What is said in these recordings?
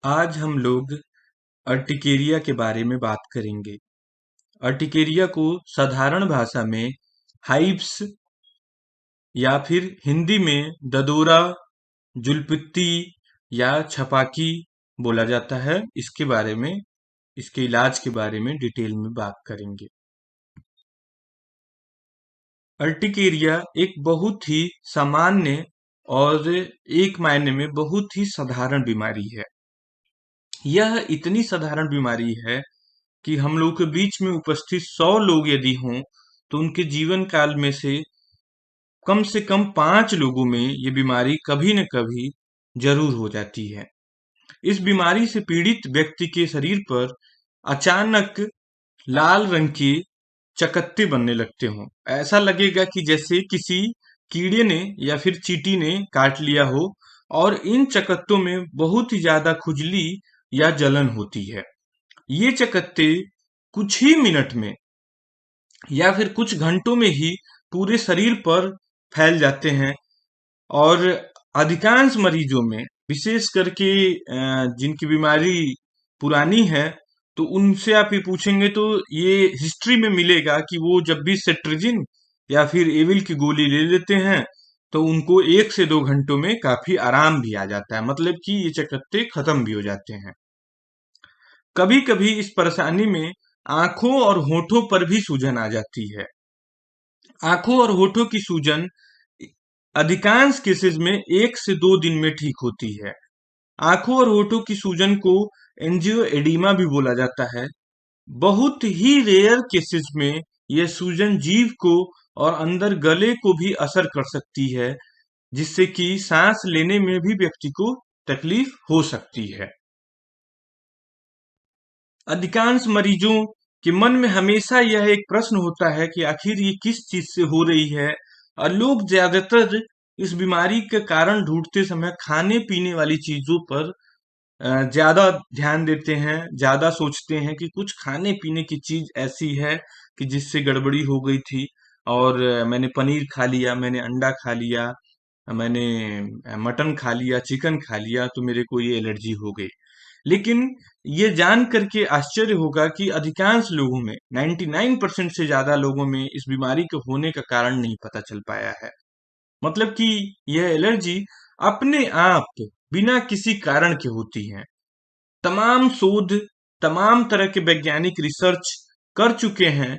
आज हम लोग अर्टिकेरिया के बारे में बात करेंगे। अर्टिकेरिया को साधारण भाषा में हाइव्स या फिर हिंदी में ददोरा, जुलपित्ती या छपाकी बोला जाता है। इसके बारे में, इसके इलाज के बारे में डिटेल में बात करेंगे। अर्टिकेरिया एक बहुत ही सामान्य और एक मायने में बहुत ही साधारण बीमारी है। यह इतनी साधारण बीमारी है कि हम लोग के बीच में उपस्थित 100 लोग यदि हों तो उनके जीवन काल में से कम 5 लोगों में ये बीमारी कभी न कभी जरूर हो जाती है। इस बीमारी से पीड़ित व्यक्ति के शरीर पर अचानक लाल रंग के चकत्ते बनने लगते हों। ऐसा लगेगा कि जैसे किसी कीड़े ने या फिर चींटी ने काट लिया हो, और इन चकत्तों में बहुत ही ज्यादा खुजली या जलन होती है। ये चकत्ते कुछ ही मिनट में या फिर कुछ घंटों में ही पूरे शरीर पर फैल जाते हैं। और अधिकांश मरीजों में, विशेष करके जिनकी बीमारी पुरानी है, तो उनसे आप ये पूछेंगे तो ये हिस्ट्री में मिलेगा कि वो जब भी सेट्रिजिन या फिर एविल की गोली ले लेते हैं तो उनको 1 से 2 घंटों में काफी आराम भी आ जाता है, मतलब कि ये चकत्ते खत्म भी हो जाते हैं। कभी कभी इस परेशानी में आंखों और होठों पर भी सूजन आ जाती है। आंखों और होठों की सूजन अधिकांश केसेस में 1 से 2 दिन में ठीक होती है। आंखों और होठों की सूजन को एंजियोएडिमा भी बोला जाता है। बहुत ही रेयर केसेस में यह सूजन जीभ को और अंदर गले को भी असर कर सकती है, जिससे कि सांस लेने में भी व्यक्ति को तकलीफ हो सकती है। अधिकांश मरीजों के मन में हमेशा यह एक प्रश्न होता है कि आखिर ये किस चीज से हो रही है, और लोग ज्यादातर इस बीमारी के कारण ढूंढते समय खाने पीने वाली चीजों पर ज्यादा ध्यान देते हैं, ज्यादा सोचते हैं कि कुछ खाने पीने की चीज ऐसी है कि जिससे गड़बड़ी हो गई थी, और मैंने पनीर खा लिया, मैंने अंडा खा लिया, मैंने मटन खा लिया, चिकन खा लिया, तो मेरे को ये एलर्जी हो गई। लेकिन ये जान करके आश्चर्य होगा कि अधिकांश लोगों में, 99% से ज्यादा लोगों में इस बीमारी के होने का कारण नहीं पता चल पाया है। मतलब कि यह एलर्जी अपने आप बिना किसी कारण के होती है। तमाम शोध, तमाम तरह के वैज्ञानिक रिसर्च कर चुके हैं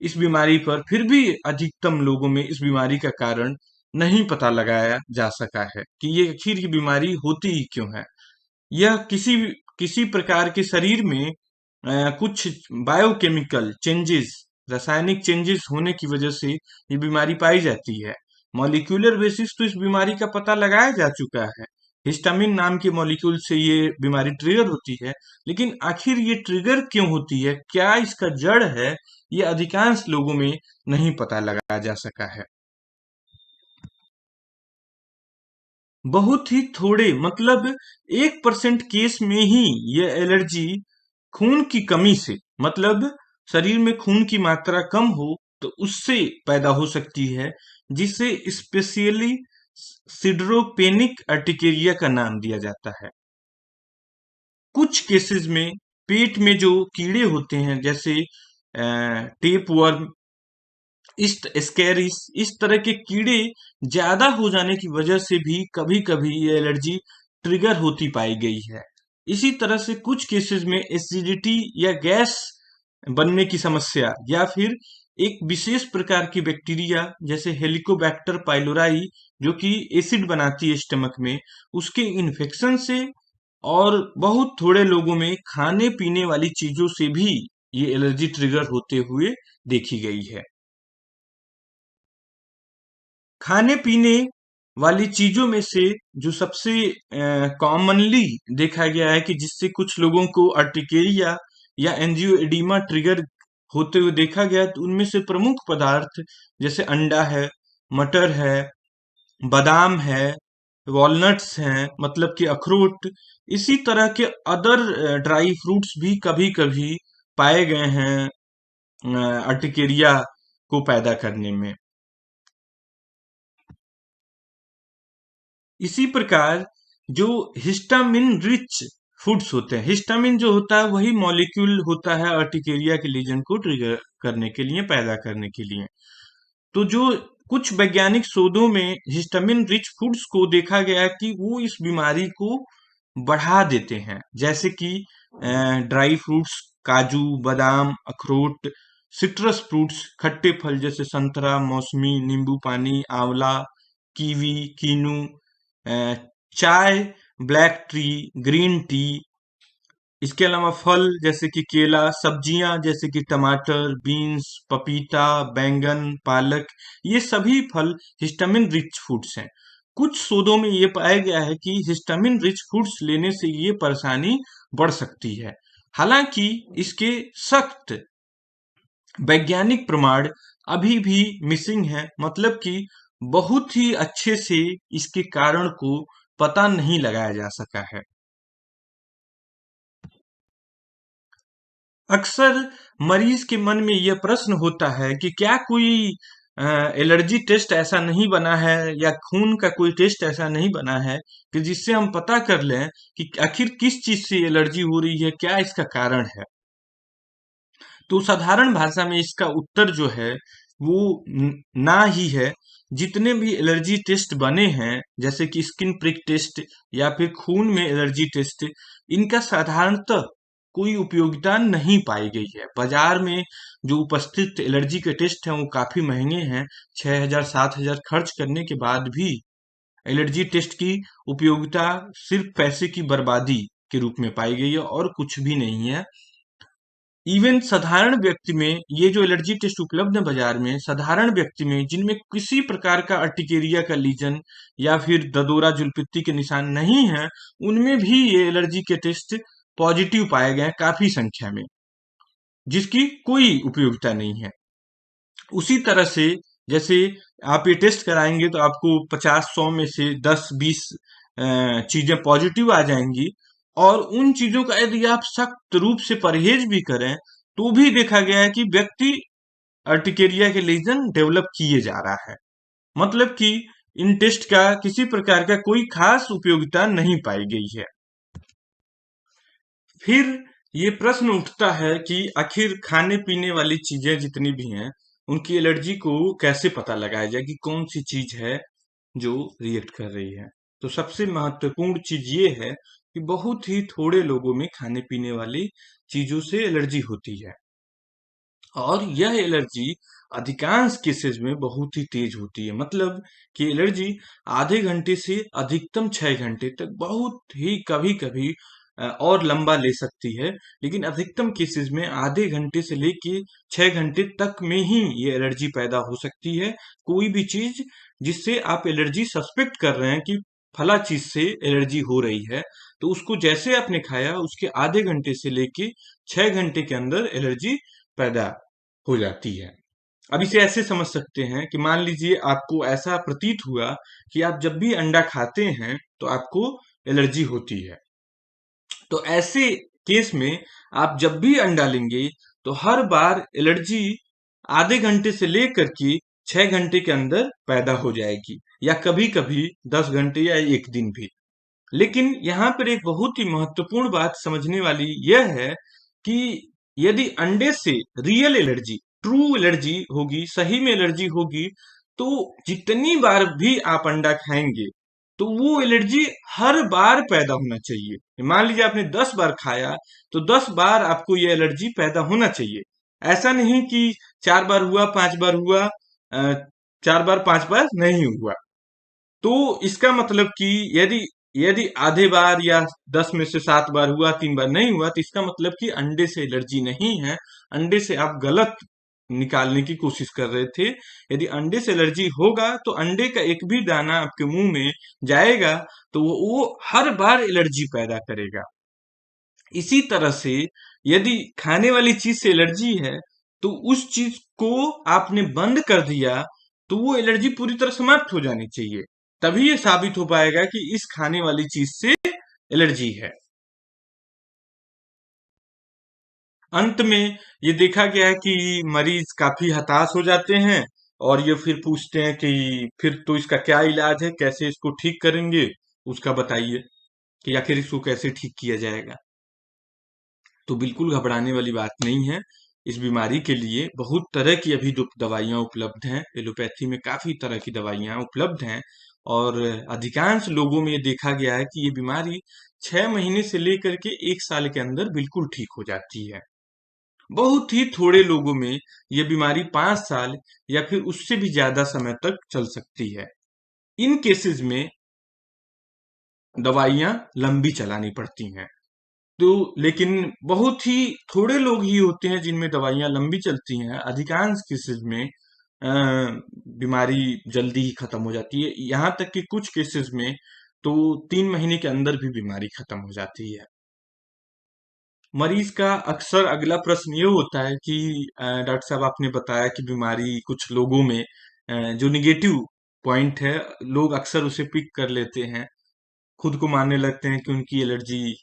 इस बीमारी पर, फिर भी अधिकतम लोगों में इस बीमारी का कारण नहीं पता लगाया जा सका है कि ये आखिर ये बीमारी होती ही क्यों है। यह किसी किसी प्रकार के शरीर में कुछ बायोकेमिकल चेंजेस, रासायनिक चेंजेस होने की वजह से ये बीमारी पाई जाती है। मॉलिक्यूलर बेसिस तो इस बीमारी का पता लगाया जा चुका है। हिस्टामिन नाम के मॉलिक्यूल से ये बीमारी ट्रिगर होती है, लेकिन आखिर ये ट्रिगर क्यों होती है, क्या इसका जड़ है, ये अधिकांश लोगों में नहीं पता लगाया जा सका है। बहुत ही थोड़े, मतलब 1% केस में ही यह एलर्जी खून की कमी से, मतलब शरीर में खून की मात्रा कम हो तो उससे पैदा हो सकती है, जिसे स्पेशली सिड्रोपेनिक अर्टिकेरिया का नाम दिया जाता है। कुछ केसेस में पेट में जो कीड़े होते हैं, जैसे टेप वर्म, स्कैरिस, इस तरह के कीड़े ज्यादा हो जाने की वजह से भी कभी कभी ये एलर्जी ट्रिगर होती पाई गई है। इसी तरह से कुछ केसेस में एसिडिटी या गैस बनने की समस्या, या फिर एक विशेष प्रकार की बैक्टीरिया जैसे हेलिकोबैक्टर पाइलोराई, जो कि एसिड बनाती है स्टमक में, उसके इन्फेक्शन से, और बहुत थोड़े लोगों में खाने पीने वाली चीजों से भी ये एलर्जी ट्रिगर होते हुए देखी गई है। खाने पीने वाली चीजों में से जो सबसे कॉमनली देखा गया है कि जिससे कुछ लोगों को अर्टिकेरिया या एंजियोएडिमा ट्रिगर होते हुए देखा गया, तो उनमें से प्रमुख पदार्थ जैसे अंडा है, मटर है, बादाम है, वॉलनट्स हैं, मतलब कि अखरोट, इसी तरह के अदर ड्राई फ्रूट्स भी कभी कभी पाए गए हैं अर्टिकेरिया को पैदा करने में। इसी प्रकार जो हिस्टामिन रिच फूड्स होते हैं। हिस्टामिन जो होता है वही मॉलिक्यूल होता है अर्टिकेरिया के लीजन को ट्रिगर करने के लिए, पैदा करने के लिए। तो जो कुछ वैज्ञानिक शोधों में हिस्टामिन रिच फूड्स को देखा गया है कि वो इस बीमारी को बढ़ा देते हैं, जैसे कि ड्राई फ्रूट्स, काजू, बादाम, अखरोट, सिट्रस फ्रूट्स, खट्टे फल जैसे संतरा, मौसमी, नींबू पानी, आंवला, कीवी, कीनू, अ, चाय, ब्लैक टी, ग्रीन टी, इसके अलावा फल जैसे कि केला, सब्जियां जैसे कि टमाटर, बीन्स, पपीता, बैंगन, पालक, ये सभी फल हिस्टामिन रिच फूड्स हैं। कुछ शोधों में ये पाया गया है कि हिस्टामिन रिच फूड्स लेने से ये परेशानी बढ़ सकती है। हालांकि इसके सख्त वैज्ञानिक प्रमाण अभी भी मिसिंग है, मतलब कि बहुत ही अच्छे से इसके कारण को पता नहीं लगाया जा सका है। अक्सर मरीज के मन में यह प्रश्न होता है कि क्या कोई एलर्जी टेस्ट ऐसा नहीं बना है या खून का कोई टेस्ट ऐसा नहीं बना है कि जिससे हम पता कर लें कि आखिर किस चीज से एलर्जी हो रही है, क्या इसका कारण है। तो साधारण भाषा में इसका उत्तर जो है वो ना ही है। जितने भी एलर्जी टेस्ट बने हैं जैसे कि स्किन प्रिक टेस्ट या फिर खून में एलर्जी टेस्ट, इनका साधारणतः कोई उपयोगिता नहीं पाई गई है। बाजार में जो उपस्थित एलर्जी के टेस्ट हैं वो काफी महंगे हैं। 6,000 7,000 खर्च करने के बाद भी एलर्जी टेस्ट की उपयोगिता सिर्फ पैसे की बर्बादी के रूप में पाई गई है और कुछ भी नहीं है। इवन साधारण व्यक्ति में ये जो एलर्जी टेस्ट उपलब्ध है बाजार में, साधारण व्यक्ति में जिनमें किसी प्रकार का अर्टिकेरिया का लीजन या फिर ददोरा जुलपित्ती के निशान नहीं है, उनमें भी ये एलर्जी के टेस्ट पॉजिटिव पाए गए हैं काफी संख्या में, जिसकी कोई उपयोगिता नहीं है। उसी तरह से जैसे आप ये टेस्ट कराएंगे तो आपको 50-100 में से 10-20 चीजें पॉजिटिव आ जाएंगी, और उन चीजों का यदि आप सख्त रूप से परहेज भी करें तो भी देखा गया है कि व्यक्ति अर्टिकेरिया के लीजन डेवलप किए जा रहा है। मतलब कि इन टेस्ट का किसी प्रकार का कोई खास उपयोगिता नहीं पाई गई है। फिर ये प्रश्न उठता है कि आखिर खाने पीने वाली चीजें जितनी भी हैं उनकी एलर्जी को कैसे पता लगाया जाए कि कौन सी चीज है जो रिएक्ट कर रही है। तो सबसे महत्वपूर्ण चीज ये है कि बहुत ही थोड़े लोगों में खाने पीने वाली चीजों से एलर्जी होती है, और यह एलर्जी अधिकांश केसेस में बहुत ही तेज होती है। मतलब कि एलर्जी आधे घंटे से अधिकतम 6 घंटे तक, बहुत ही कभी कभी और लंबा ले सकती है, लेकिन अधिकतम केसेस में आधे घंटे से लेके 6 घंटे तक में ही ये एलर्जी पैदा हो सकती है। कोई भी चीज जिससे आप एलर्जी सस्पेक्ट कर रहे हैं कि फला चीज से एलर्जी हो रही है, तो उसको जैसे आपने खाया उसके आधे घंटे से लेके 6 घंटे के अंदर एलर्जी पैदा हो जाती है। अब इसे ऐसे समझ सकते हैं कि मान लीजिए आपको ऐसा प्रतीत हुआ कि आप जब भी अंडा खाते हैं तो आपको एलर्जी होती है। तो ऐसे केस में आप जब भी अंडा लेंगे तो हर बार एलर्जी आधे घंटे से लेकर के 6 घंटे के अंदर पैदा हो जाएगी, या कभी कभी 10 घंटे या एक दिन भी। लेकिन यहाँ पर एक बहुत ही महत्वपूर्ण बात समझने वाली यह है कि यदि अंडे से रियल एलर्जी, ट्रू एलर्जी होगी, सही में एलर्जी होगी, तो जितनी बार भी आप अंडा खाएंगे तो वो एलर्जी हर बार पैदा होना चाहिए। मान लीजिए आपने 10 बार खाया तो 10 बार आपको ये एलर्जी पैदा होना चाहिए। ऐसा नहीं कि 4 बार हुआ, 5 बार हुआ, 4 बार 5 बार नहीं हुआ। तो इसका मतलब कि यदि यदि आधे बार या 10 में से 7 बार हुआ, 3 बार नहीं हुआ, तो इसका मतलब कि अंडे से एलर्जी नहीं है। अंडे से आप गलत निकालने की कोशिश कर रहे थे। यदि अंडे से एलर्जी होगा तो अंडे का एक भी दाना आपके मुंह में जाएगा तो वो हर बार एलर्जी पैदा करेगा। इसी तरह से यदि खाने वाली चीज से एलर्जी है तो उस चीज को आपने बंद कर दिया तो वो एलर्जी पूरी तरह समाप्त हो जानी चाहिए, तभी ये साबित हो पाएगा कि इस खाने वाली चीज से एलर्जी है। अंत में ये देखा गया है कि मरीज काफी हताश हो जाते हैं और ये फिर पूछते हैं कि फिर तो इसका क्या इलाज है, कैसे इसको ठीक करेंगे, उसका बताइए। कि आखिर इसको कैसे ठीक किया जाएगा। तो बिल्कुल घबराने वाली बात नहीं है। इस बीमारी के लिए बहुत तरह की अभी दवाइयाँ उपलब्ध हैं। एलोपैथी में काफ़ी तरह की दवाइयाँ उपलब्ध हैं और अधिकांश लोगों में ये देखा गया है कि ये बीमारी 6 महीने से लेकर के 1 साल के अंदर बिल्कुल ठीक हो जाती है। बहुत ही थोड़े लोगों में ये बीमारी 5 साल या फिर उससे भी ज़्यादा समय तक चल सकती है। इन केसेज़ में दवाइयाँ लंबी चलानी पड़ती हैं। तो लेकिन बहुत ही थोड़े लोग ही होते हैं जिनमें दवाइयाँ लंबी चलती हैं। अधिकांश केसेस में बीमारी जल्दी ही खत्म हो जाती है। यहाँ तक कि कुछ केसेस में तो 3 महीने के अंदर भी बीमारी खत्म हो जाती है। मरीज का अक्सर अगला प्रश्न ये होता है कि डॉक्टर साहब आपने बताया कि बीमारी कुछ लोगों में जो निगेटिव पॉइंट है, लोग अक्सर उसे पिक कर लेते हैं, खुद को मानने लगते हैं कि उनकी एलर्जी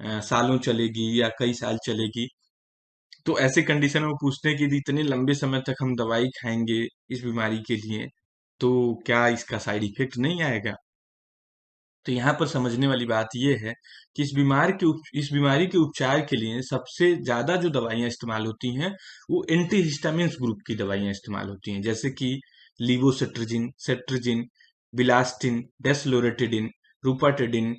सालों चलेगी या कई साल चलेगी। तो ऐसे कंडीशन में वो पूछते हैं कि यदि इतने लंबे समय तक हम दवाई खाएंगे इस बीमारी के लिए, तो क्या इसका साइड इफेक्ट नहीं आएगा? तो यहाँ पर समझने वाली बात ये है कि इस बीमारी के उपचार के लिए सबसे ज्यादा जो दवाइयाँ इस्तेमाल होती हैं वो एंटीहिस्टामिन्स ग्रुप की दवाइयाँ इस्तेमाल होती हैं, जैसे कि लीवोसेट्रिजिन, सेट्रिजिन, बिलास्टिन, डेस्लोरेटिडिन, रूपाटेडिन,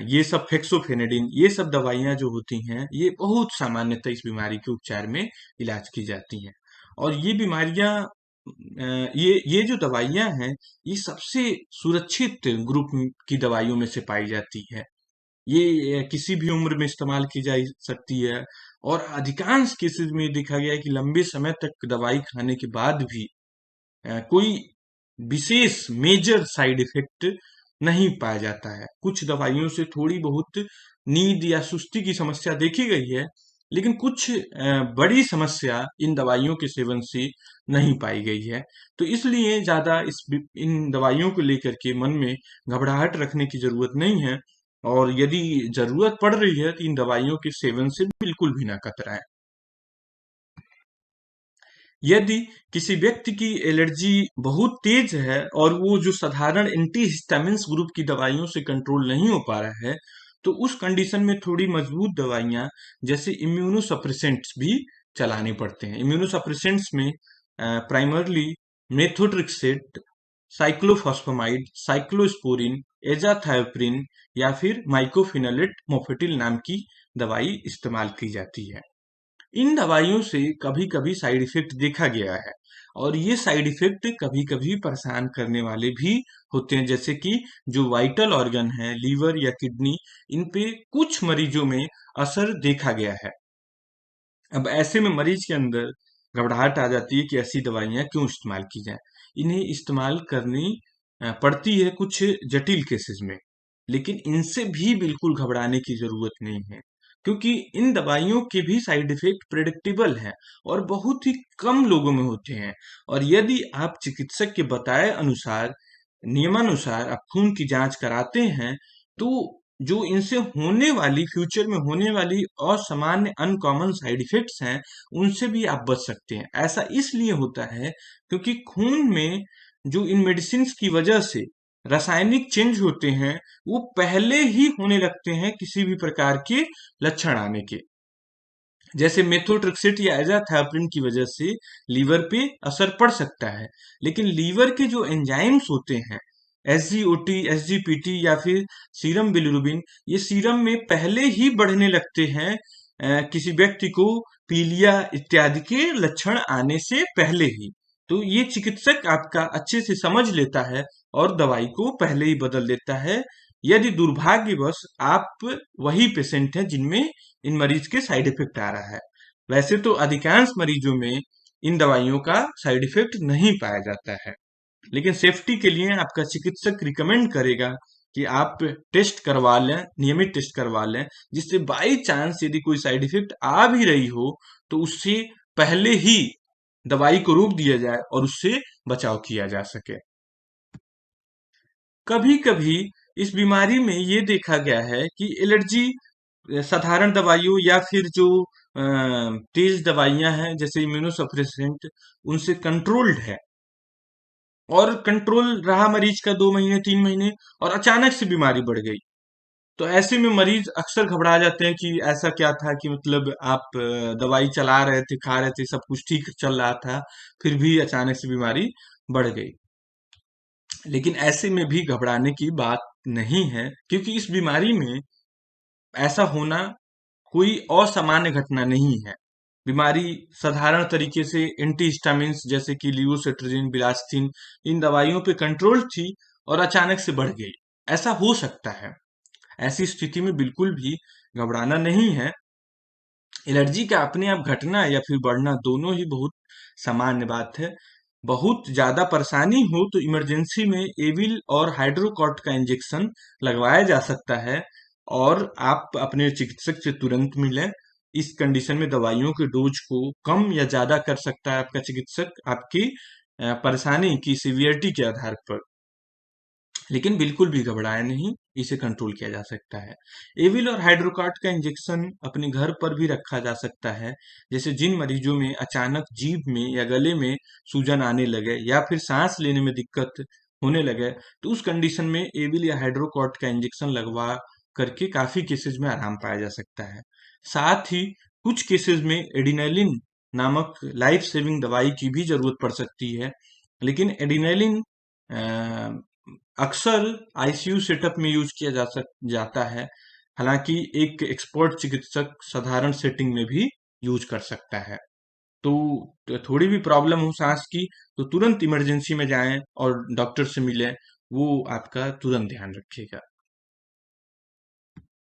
ये सब फेक्सोफेनेडिन, ये सब दवाइयाँ जो होती हैं ये बहुत सामान्यतः इस बीमारी के उपचार में इलाज की जाती हैं। और ये बीमारियाँ ये जो दवाइयाँ हैं ये सबसे सुरक्षित ग्रुप की दवाइयों में से पाई जाती है। ये किसी भी उम्र में इस्तेमाल की जा सकती है और अधिकांश केसेस में देखा गया है कि लंबे समय तक दवाई खाने के बाद भी कोई विशेष मेजर साइड इफेक्ट नहीं पाया जाता है। कुछ दवाइयों से थोड़ी बहुत नींद या सुस्ती की समस्या देखी गई है, लेकिन कुछ बड़ी समस्या इन दवाइयों के सेवन से नहीं पाई गई है। तो इसलिए ज़्यादा इन दवाइयों को लेकर के मन में घबराहट रखने की ज़रूरत नहीं है और यदि ज़रूरत पड़ रही है तो इन दवाइयों के सेवन से बिल्कुल भी ना कतराएं। यदि किसी व्यक्ति की एलर्जी बहुत तेज है और वो जो साधारण एंटीहिस्टामिन्स ग्रुप की दवाइयों से कंट्रोल नहीं हो पा रहा है, तो उस कंडीशन में थोड़ी मजबूत दवाइयाँ जैसे इम्यूनोसप्रेसेंट्स भी चलाने पड़ते हैं। इम्यूनोसप्रेसेंट्स में प्राइमरली मेथोट्रेक्सेट, साइक्लोफॉस्फामाइड, साइक्लोस्पोरिन, एजाथायोप्रिन या फिर माइक्रोफिनोलेट मोफेटिल नाम की दवाई इस्तेमाल की जाती है। इन दवाइयों से कभी-कभी साइड इफेक्ट देखा गया है और ये साइड इफेक्ट कभी-कभी परेशान करने वाले भी होते हैं, जैसे कि जो वाइटल ऑर्गन है, लीवर या किडनी, इन पे कुछ मरीजों में असर देखा गया है। अब ऐसे में मरीज के अंदर घबराहट आ जाती है कि ऐसी दवाइयाँ क्यों इस्तेमाल की जाएं। इन्हें इस्तेमाल करनी पड़ती है कुछ जटिल केसेस में, लेकिन इनसे भी बिल्कुल घबराने की जरूरत नहीं है, क्योंकि इन दवाइयों के भी साइड इफेक्ट प्रेडिक्टेबल हैं और बहुत ही कम लोगों में होते हैं। और यदि आप चिकित्सक के बताए अनुसार, नियमानुसार आप खून की जांच कराते हैं, तो जो इनसे होने वाली फ्यूचर में होने वाली असामान्य अनकॉमन साइड इफेक्ट्स हैं, उनसे भी आप बच सकते हैं। ऐसा इसलिए होता है क्योंकि खून में जो इन मेडिसिन की वजह से रासायनिक चेंज होते हैं, वो पहले ही होने लगते हैं किसी भी प्रकार के लक्षण आने के। जैसे मेथोट्रेक्सेट या एजाथायोप्रिन की वजह से लीवर पे असर पड़ सकता है, लेकिन लीवर के जो एंजाइम्स होते हैं, एसजीओटी, एसजीपीटी या फिर सीरम बिलिरुबिन, ये सीरम में पहले ही बढ़ने लगते हैं किसी व्यक्ति को पीलिया इत्यादि के लक्षण आने से पहले ही। तो ये चिकित्सक आपका अच्छे से समझ लेता है और दवाई को पहले ही बदल देता है, यदि दुर्भाग्यवश आप वही पेशेंट हैं जिनमें इन मरीज के साइड इफेक्ट आ रहा है। वैसे तो अधिकांश मरीजों में इन दवाइयों का साइड इफेक्ट नहीं पाया जाता है, लेकिन सेफ्टी के लिए आपका चिकित्सक रिकमेंड करेगा कि आप टेस्ट करवा लें, नियमित टेस्ट करवा लें, जिससे बाई चांस यदि कोई साइड इफेक्ट आ भी रही हो तो उससे पहले ही दवाई को रोक दिया जाए और उससे बचाव किया जा सके। कभी कभी इस बीमारी में ये देखा गया है कि एलर्जी साधारण दवाइयों या फिर जो तेज दवाइयां हैं जैसे इम्यूनोसप्रेसेंट, उनसे कंट्रोल्ड है और कंट्रोल रहा मरीज का 2 महीने 3 महीने और अचानक से बीमारी बढ़ गई। तो ऐसे में मरीज अक्सर घबरा जाते हैं कि ऐसा क्या था कि मतलब आप दवाई चला रहे थे, खा रहे थे, सब कुछ ठीक चल रहा था, फिर भी अचानक से बीमारी बढ़ गई। लेकिन ऐसे में भी घबराने की बात नहीं है, क्योंकि इस बीमारी में ऐसा होना कोई असामान्य घटना नहीं है। बीमारी साधारण तरीके से एंटीहिस्टामिन्स जैसे कि लिवोसिट्राजिन, बिलास्टिन, इन दवाइयों पे कंट्रोल थी और अचानक से बढ़ गई। ऐसा हो सकता है। ऐसी स्थिति में बिल्कुल भी घबराना नहीं है। एलर्जी का अपने आप घटना या फिर बढ़ना दोनों ही बहुत सामान्य बात है। बहुत ज्यादा परेशानी हो तो इमरजेंसी में एविल और हाइड्रोकॉर्ट का इंजेक्शन लगवाया जा सकता है, और आप अपने चिकित्सक से तुरंत मिलें। इस कंडीशन में दवाइयों के डोज को कम या ज्यादा कर सकता है आपका चिकित्सक, आपकी परेशानी की सीवियरिटी के आधार पर। लेकिन बिल्कुल भी घबराए नहीं, इसे कंट्रोल किया जा सकता है। एविल और हाइड्रोकार्ट का इंजेक्शन अपने घर पर भी रखा जा सकता है। जैसे जिन मरीजों में अचानक जीभ में या गले में सूजन आने लगे या फिर सांस लेने में दिक्कत होने लगे, तो उस कंडीशन में एविल या हाइड्रोकार्ट का इंजेक्शन लगवा करके काफी केसेस में आराम पाया जा सकता है। साथ ही कुछ केसेस में एडिनालिन नामक लाइफ सेविंग दवाई की भी जरूरत पड़ सकती है। लेकिन एडिनालिन अक्सर आईसीयू सेटअप में यूज किया जाता है। हालांकि एक एक्सपर्ट चिकित्सक साधारण सेटिंग में भी यूज कर सकता है। तो थोड़ी भी प्रॉब्लम हो सांस की तो तुरंत इमरजेंसी में जाएं और डॉक्टर से मिलें, वो आपका तुरंत ध्यान रखेगा।